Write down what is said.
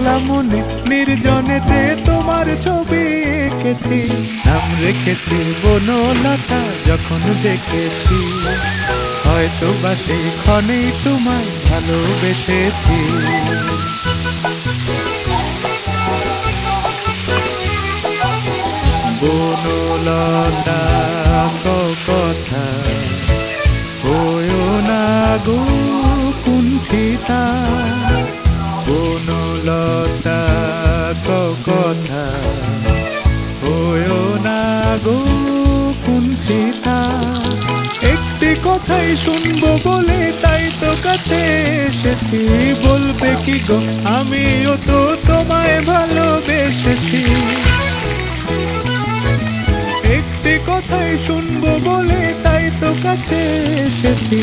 খোলা মনে নির্জনেতে তোমার ছবি এঁকেছি, নাম রেখেছি বনলতা যখন দেখেছি, হয়তো বা সেই ক্ষণেই তোমায় ভালোবেসেছি। বনলতা কথা হয়ো না গো কুণ্ঠিতা, বনলতা কথা হয়ো না গো কুণ্ঠিতা। একটি কথাই শুনবো বলে তাই তো কাছে এসেছি, বলবে কি গো আমিও তো তোমায় ভালোবেসেছি। একটি কথাই শুনবো বলে তাই তো কাছে এসেছি।